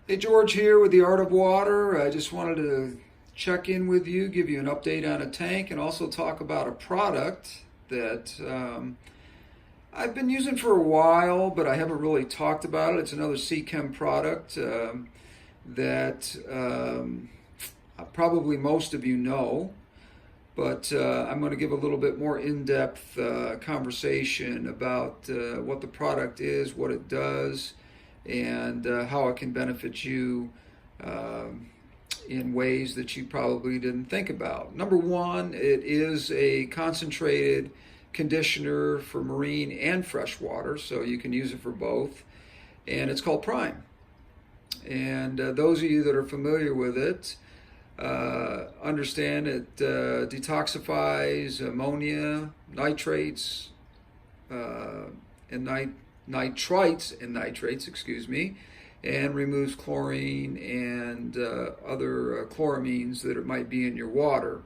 Hey, George here with the Art of Water. I just wanted to check in with you, give you an update on a tank, and also talk about a product that I've been using for a while, but I haven't really talked about it. It's another Seachem product that probably most of you know, but I'm going to give a little bit more in-depth conversation about what the product is, what it does, and how it can benefit you in ways that you probably didn't think about. Number one, it is a concentrated conditioner for marine and freshwater, so you can use it for both, and it's called Prime. And those of you that are familiar with it understand it detoxifies ammonia, nitrates, and nitrates, excuse me, and removes chlorine and other chloramines that it might be in your water.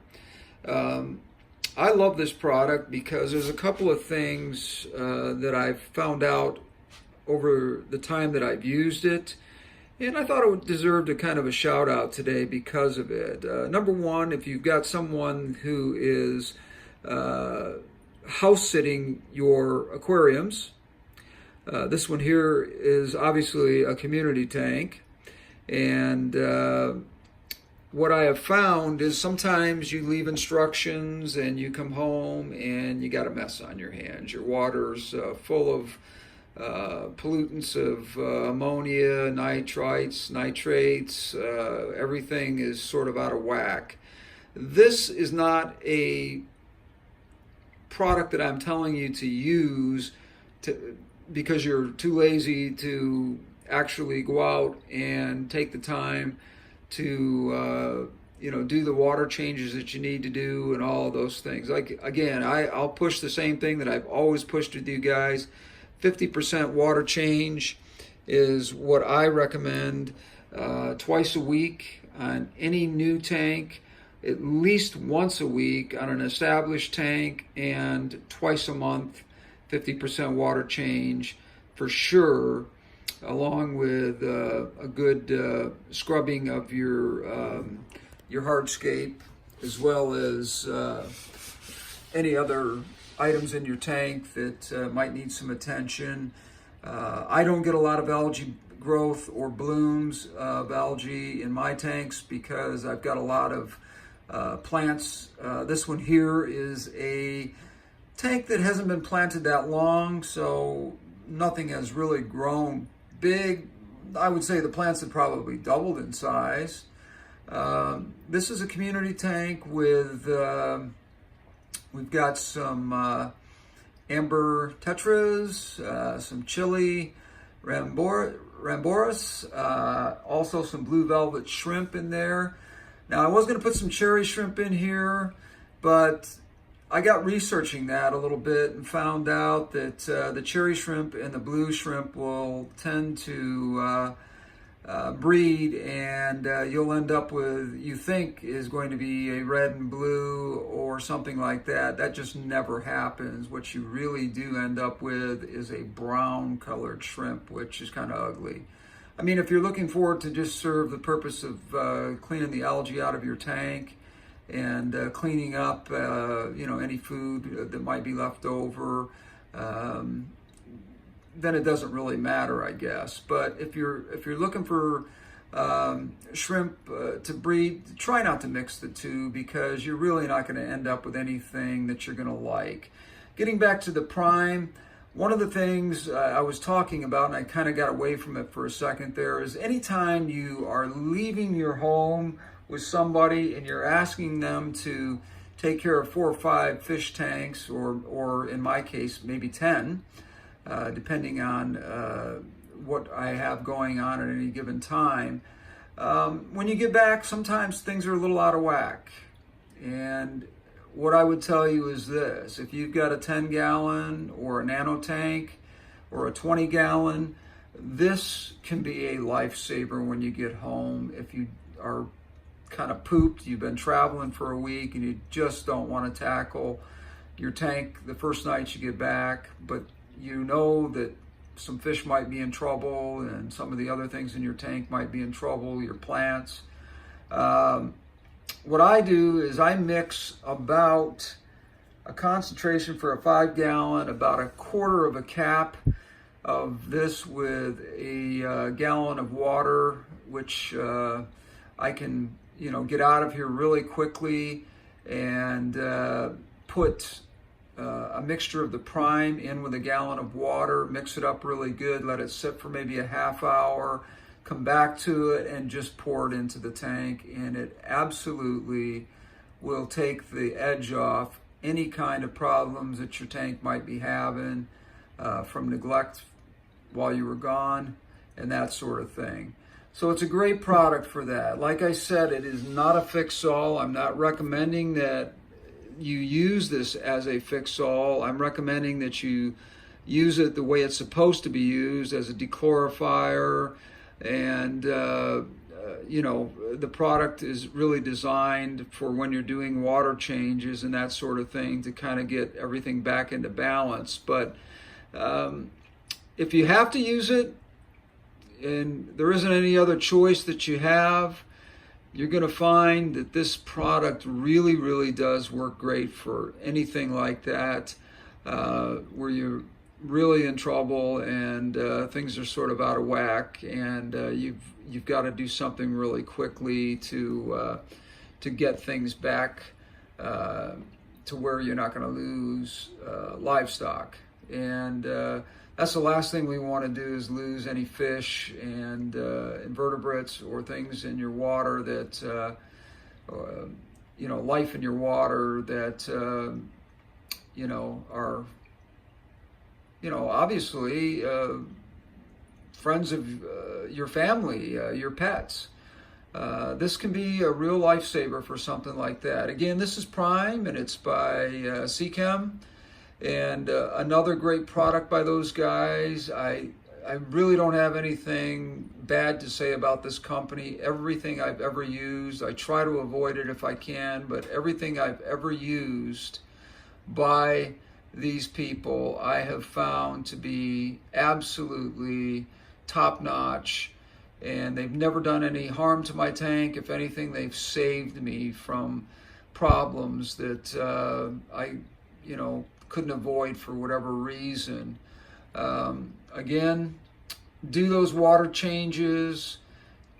I love this product because there's a couple of things that I've found out over the time that I've used it, and I thought it would deserve a kind of a shout out today because of it. Number one, if you've got someone who is house sitting your aquariums, this one here is obviously a community tank, and what I have found is sometimes you leave instructions and you come home and you got a mess on your hands. Your water's full of pollutants of ammonia, nitrates, everything is sort of out of whack. This is not a product that I'm telling you to use because you're too lazy to actually go out and take the time to do the water changes that you need to do and all of those things. Like, again, I'll push the same thing that I've always pushed with you guys. 50% water change is what I recommend twice a week on any new tank, at least once a week on an established tank, and twice a month, 50% water change for sure, along with a good scrubbing of your hardscape, as well as any other items in your tank that might need some attention. I don't get a lot of algae growth or blooms of algae in my tanks because I've got a lot of plants. This one here is a tank that hasn't been planted that long, so nothing has really grown big. I would say the plants have probably doubled in size. This is a community tank with we've got some amber tetras, some chili ramboras, also some blue velvet shrimp in there. Now I was going to put some cherry shrimp in here, but I got researching that a little bit and found out that the cherry shrimp and the blue shrimp will tend to breed, and you'll end up with, you think is going to be a red and blue or something like that. That just never happens. What you really do end up with is a brown colored shrimp, which is kind of ugly. I mean, if you're looking for it to just serve the purpose of cleaning the algae out of your tank and cleaning up any food that might be left over, then it doesn't really matter, I guess. But if you're looking for shrimp to breed, try not to mix the two, because you're really not going to end up with anything that you're going to like. Getting back to the Prime, one of the things I was talking about, and I kind of got away from it for a second there, is anytime you are leaving your home with somebody and you're asking them to take care of 4 or 5 fish tanks, or in my case, maybe 10, depending on what I have going on at any given time. When you get back, sometimes things are a little out of whack. And what I would tell you is this: if you've got a 10-gallon or a nano tank or a 20-gallon, this can be a lifesaver when you get home. If you are kind of pooped, you've been traveling for a week, and you just don't want to tackle your tank the first night you get back, but you know that some fish might be in trouble, and some of the other things in your tank might be in trouble, your plants. What I do is I mix about a concentration for a 5-gallon, about a quarter of a cap of this with a gallon of water, which I can, get out of here really quickly, and put a mixture of the prime in with a gallon of water, mix it up really good, let it sit for maybe a half hour, come back to it, and just pour it into the tank, and it absolutely will take the edge off any kind of problems that your tank might be having from neglect while you were gone and that sort of thing. So it's a great product for that. Like I said, it is not a fix-all. I'm not recommending that you use this as a fix-all. I'm recommending that you use it the way it's supposed to be used, as a dechlorifier, and the product is really designed for when you're doing water changes and that sort of thing, to kind of get everything back into balance. But if you have to use it and there isn't any other choice that you have, you're going to find that this product really, really does work great for anything like that, where you're really in trouble and things are sort of out of whack, and you've got to do something really quickly to get things back to where you're not going to lose livestock. And that's the last thing we want to do, is lose any fish and invertebrates or things in your water that, life in your water that, are, obviously friends of your family, your pets. This can be a real lifesaver for something like that. Again, this is Prime, and it's by Seachem. And another great product by those guys. I really don't have anything bad to say about this company. Everything I've ever used, I try to avoid it if I can, but everything I've ever used by these people I have found to be absolutely top-notch, and they've never done any harm to my tank. If anything, they've saved me from problems that I couldn't avoid for whatever reason. Again, do those water changes.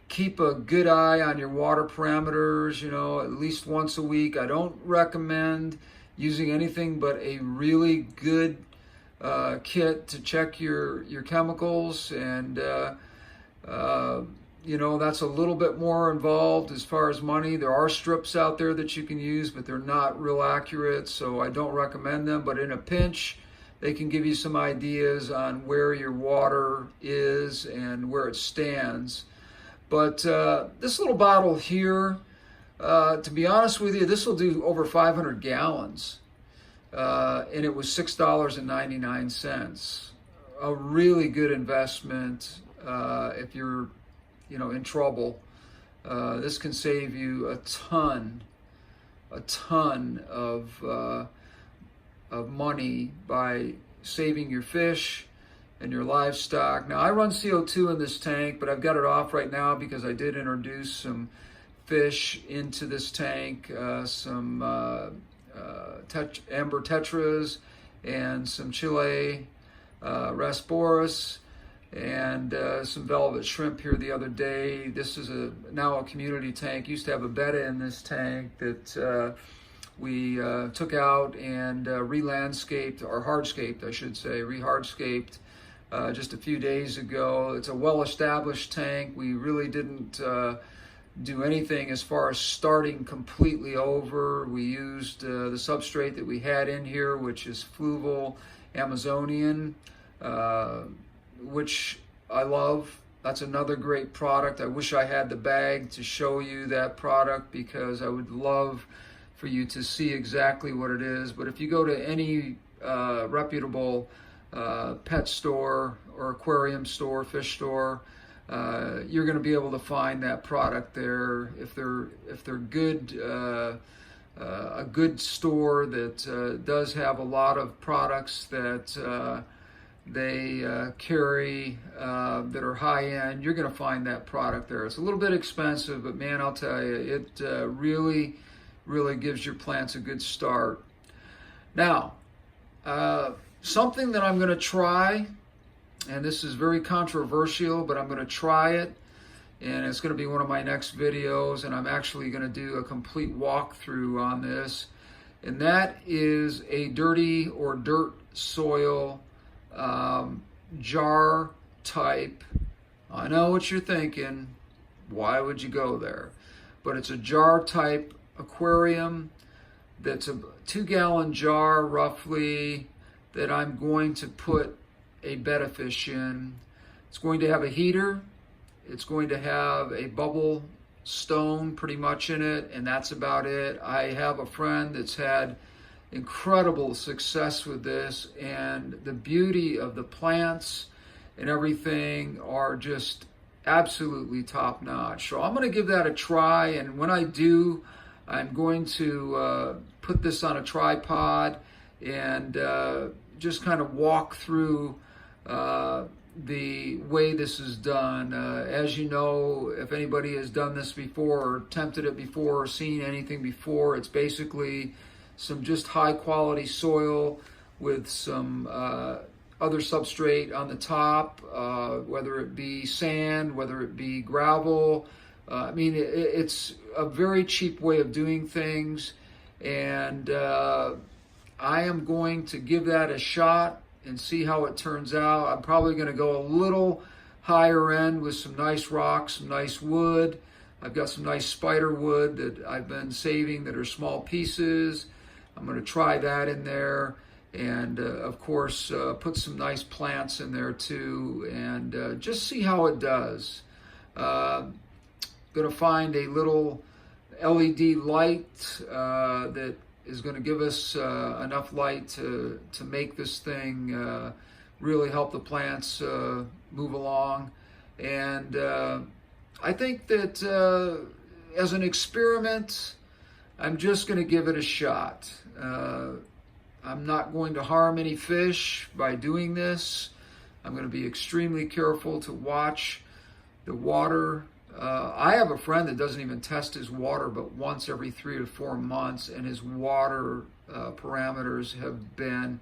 Keep a good eye on your water parameters, at least once a week. I don't recommend using anything but a really good kit to check your chemicals, and that's a little bit more involved as far as money. There are strips out there that you can use, but they're not real accurate, so I don't recommend them. But in a pinch, they can give you some ideas on where your water is and where it stands. But this little bottle here, to be honest with you, this will do over 500 gallons. And it was $6.99. A really good investment if you're in trouble. This can save you a ton of money by saving your fish and your livestock. Now, I run CO2 in this tank, but I've got it off right now because I did introduce some fish into this tank, some amber tetras and some Chile rasboris, and some velvet shrimp here the other day. This is now a community tank. Used to have a betta in this tank that we took out and re-landscaped, or hardscaped, I should say, re-hardscaped just a few days ago. It's a well-established tank. We really didn't do anything as far as starting completely over. We used the substrate that we had in here, which is fluval Amazonian, which I love. That's another great product. I wish I had the bag to show you that product, because I would love for you to see exactly what it is. But if you go to any reputable pet store or aquarium store, fish store, you're going to be able to find that product there. If they're good, a good store that does have a lot of products that they carry that are high-end, you're going to find that product there. It's a little bit expensive, but man, I'll tell you, it really, really gives your plants a good start. Now, something that I'm going to try, and this is very controversial, but I'm going to try it, and it's going to be one of my next videos, and I'm actually going to do a complete walkthrough on this, and that is a dirty or dirt soil jar type. I know what you're thinking, why would you go there? But it's a jar type aquarium that's a 2-gallon jar roughly that I'm going to put a betta fish in. It's going to have a heater, it's going to have a bubble stone pretty much in it, and that's about it. I have a friend that's had incredible success with this, and the beauty of the plants and everything are just absolutely top notch. So I'm going to give that a try, and when I do, I'm going to put this on a tripod and just kind of walk through the way this is done. As you know, if anybody has done this before or attempted it before or seen anything before, it's basically some just high quality soil with some other substrate on the top, whether it be sand, whether it be gravel. I mean, it's a very cheap way of doing things, and I am going to give that a shot and see how it turns out. I'm probably going to go a little higher end with some nice rocks, some nice wood. I've got some nice spider wood that I've been saving that are small pieces. I'm going to try that in there, and of course put some nice plants in there too, and just see how it does. Going to find a little LED light that is going to give us enough light to make this thing really help the plants move along. And I think that as an experiment, I'm just going to give it a shot. I'm not going to harm any fish by doing this. I'm going to be extremely careful to watch the water. I have a friend that doesn't even test his water but once every 3 to 4 months, and his water parameters have been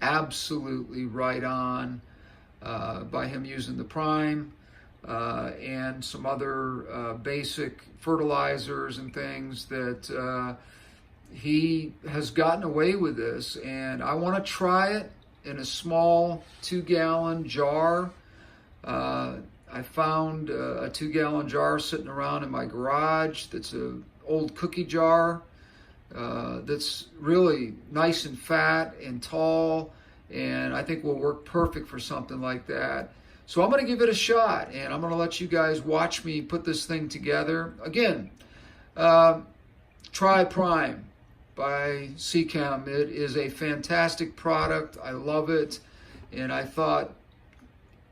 absolutely right on by him using the Prime and some other basic fertilizers and things that he has gotten away with this. And I want to try it in a small 2-gallon jar. I found a 2-gallon jar sitting around in my garage that's an old cookie jar that's really nice and fat and tall, and I think will work perfect for something like that. So I'm going to give it a shot, and I'm going to let you guys watch me put this thing together. Again, try Prime by Seachem. It is a fantastic product. I love it, and I thought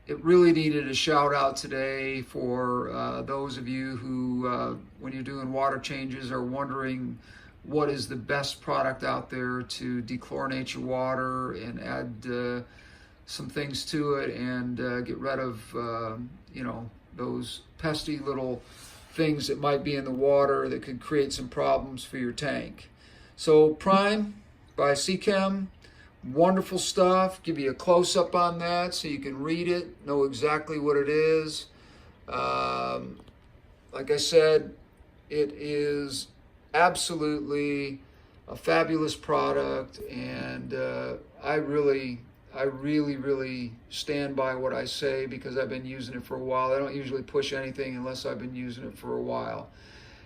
it really needed a shout out today for those of you who, when you're doing water changes, are wondering what is the best product out there to dechlorinate your water and add some things to it and get rid of, those pesky little things that might be in the water that could create some problems for your tank. So Prime by Seachem. Wonderful stuff. Give you a close-up on that so you can read it, know exactly what it is. Like I said, it is absolutely a fabulous product, and I really stand by what I say because I've been using it for a while. I don't usually push anything unless I've been using it for a while.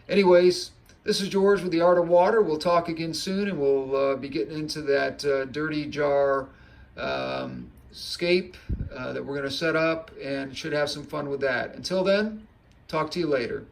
Anyways, this is George with The Art of Water. We'll talk again soon, and we'll be getting into that dirty jar scape that we're going to set up, and should have some fun with that. Until then, talk to you later.